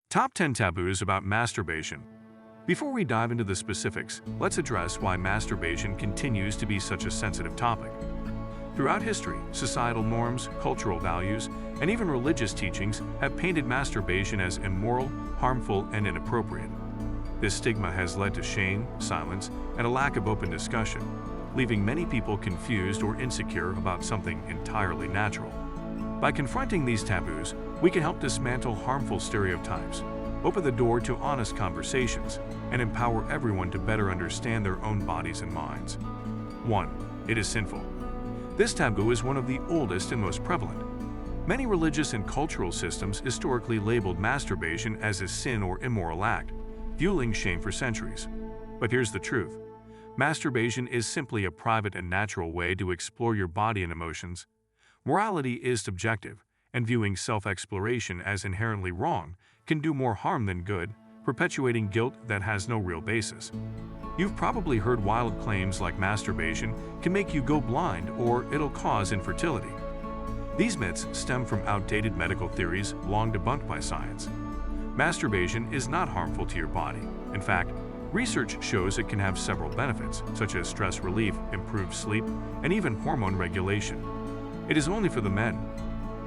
Top 10 taboos about masturbation. Before we dive into the specifics, let's address why masturbation continues to be such a sensitive topic. Throughout history, societal norms, cultural values, and even religious teachings have painted masturbation as immoral, harmful, and inappropriate. This stigma has led to shame, silence, and a lack of open discussion, leaving many people confused or insecure about something entirely natural. By confronting these taboos, we can help dismantle harmful stereotypes, open the door to honest conversations, and empower everyone to better understand their own bodies and minds. 1. It is sinful. This taboo is one of the oldest and most prevalent. Many religious and cultural systems historically labeled masturbation as a sin or immoral act, fueling shame for centuries. But here's the truth. Masturbation is simply a private and natural way to explore your body and emotions. Morality is subjective, and viewing self-exploration as inherently wrong can do more harm than good, perpetuating guilt that has no real basis. You've probably heard wild claims like masturbation can make you go blind or it'll cause infertility. These myths stem from outdated medical theories long debunked by science. Masturbation is not harmful to your body. In fact, research shows it can have several benefits, such as stress relief, improved sleep, and even hormone regulation. It is only for the men.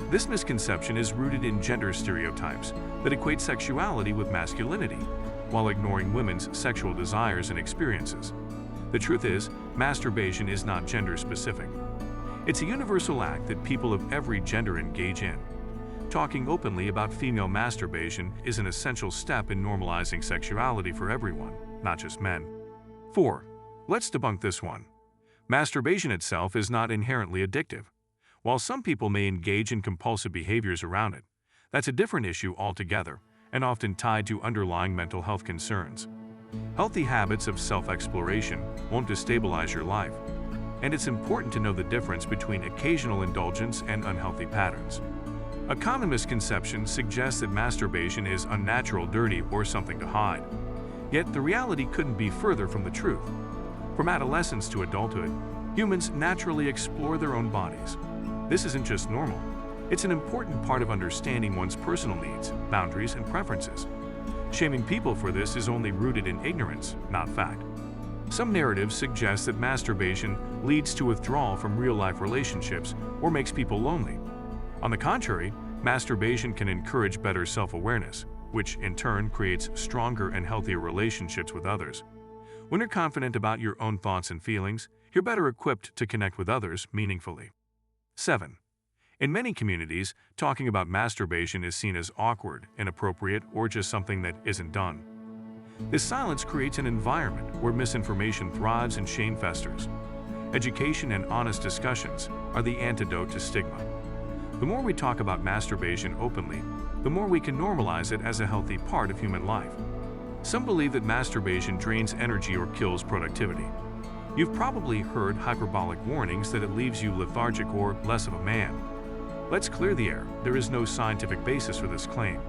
This misconception is rooted in gender stereotypes that equate sexuality with masculinity, while ignoring women's sexual desires and experiences. The truth is, masturbation is not gender-specific. It's a universal act that people of every gender engage in. Talking openly about female masturbation is an essential step in normalizing sexuality for everyone, not just men. 4. Let's debunk this one. Masturbation itself is not inherently addictive. While some people may engage in compulsive behaviors around it, that's a different issue altogether, and often tied to underlying mental health concerns. Healthy habits of self-exploration won't destabilize your life, and it's important to know the difference between occasional indulgence and unhealthy patterns. A common misconception suggests that masturbation is unnatural, dirty, or something to hide. Yet the reality couldn't be further from the truth. From adolescence to adulthood, humans naturally explore their own bodies. This isn't just normal. It's an important part of understanding one's personal needs, boundaries, and preferences. Shaming people for this is only rooted in ignorance, not fact. Some narratives suggest that masturbation leads to withdrawal from real-life relationships or makes people lonely. On the contrary, masturbation can encourage better self-awareness, which in turn creates stronger and healthier relationships with others. When you're confident about your own thoughts and feelings, you're better equipped to connect with others meaningfully. 7. In many communities, talking about masturbation is seen as awkward, inappropriate, or just something that isn't done. This silence creates an environment where misinformation thrives and shame festers. Education and honest discussions are the antidote to stigma. The more we talk about masturbation openly, the more we can normalize it as a healthy part of human life. Some believe that masturbation drains energy or kills productivity. You've probably heard hyperbolic warnings that it leaves you lethargic or less of a man. Let's clear the air. There is no scientific basis for this claim.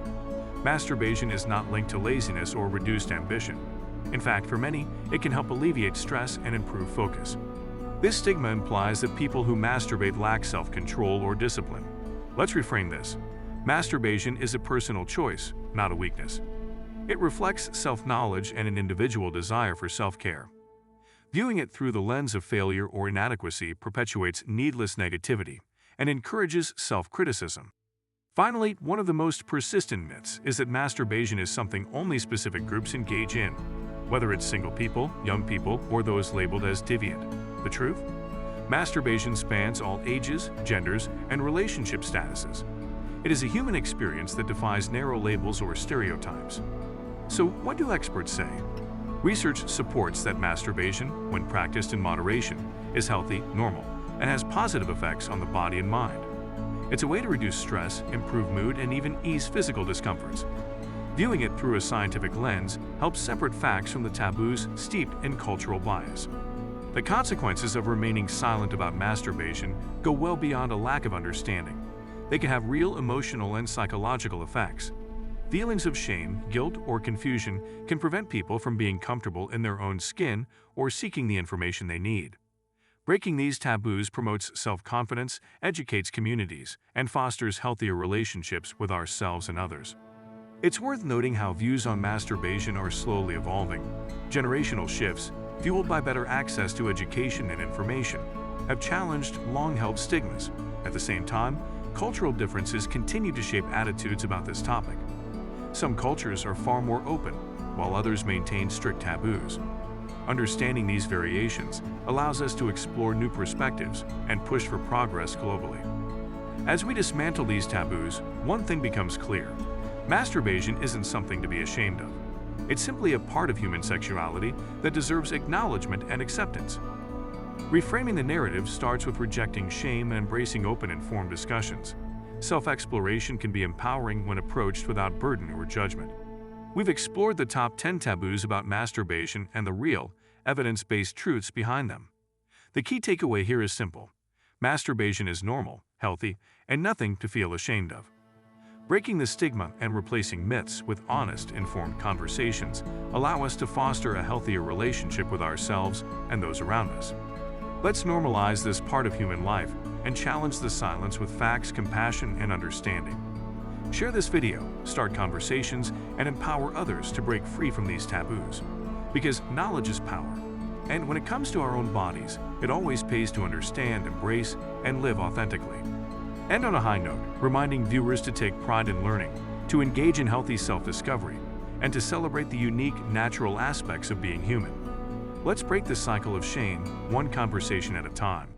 Masturbation is not linked to laziness or reduced ambition. In fact, for many, it can help alleviate stress and improve focus. This stigma implies that people who masturbate lack self-control or discipline. Let's reframe this. Masturbation is a personal choice, not a weakness. It reflects self-knowledge and an individual desire for self-care. Viewing it through the lens of failure or inadequacy perpetuates needless negativity and encourages self-criticism. Finally, one of the most persistent myths is that masturbation is something only specific groups engage in, whether it's single people, young people, or those labeled as deviant. The truth? Masturbation spans all ages, genders, and relationship statuses. It is a human experience that defies narrow labels or stereotypes. So, what do experts say? Research supports that masturbation, when practiced in moderation, is healthy, normal, and has positive effects on the body and mind. It's a way to reduce stress, improve mood, and even ease physical discomforts. Viewing it through a scientific lens helps separate facts from the taboos steeped in cultural bias. The consequences of remaining silent about masturbation go well beyond a lack of understanding. They can have real emotional and psychological effects. Feelings of shame, guilt, or confusion can prevent people from being comfortable in their own skin or seeking the information they need. Breaking these taboos promotes self-confidence, educates communities, and fosters healthier relationships with ourselves and others. It's worth noting how views on masturbation are slowly evolving. Generational shifts, fueled by better access to education and information, have challenged long-held stigmas. At the same time, cultural differences continue to shape attitudes about this topic. Some cultures are far more open, while others maintain strict taboos. Understanding these variations allows us to explore new perspectives and push for progress globally. As we dismantle these taboos, one thing becomes clear. Masturbation isn't something to be ashamed of. It's simply a part of human sexuality that deserves acknowledgement and acceptance. Reframing the narrative starts with rejecting shame and embracing open, informed discussions. Self-exploration can be empowering when approached without burden or judgment. We've explored the top 10 taboos about masturbation and the real, evidence-based truths behind them. The key takeaway here is simple. Masturbation is normal, healthy, and nothing to feel ashamed of. Breaking the stigma and replacing myths with honest, informed conversations allow us to foster a healthier relationship with ourselves and those around us. Let's normalize this part of human life and challenge the silence with facts, compassion, and understanding. Share this video, start conversations, and empower others to break free from these taboos. Because knowledge is power. And when it comes to our own bodies, it always pays to understand, embrace, and live authentically. And on a high note, reminding viewers to take pride in learning, to engage in healthy self-discovery, and to celebrate the unique, natural aspects of being human. Let's break the cycle of shame, one conversation at a time.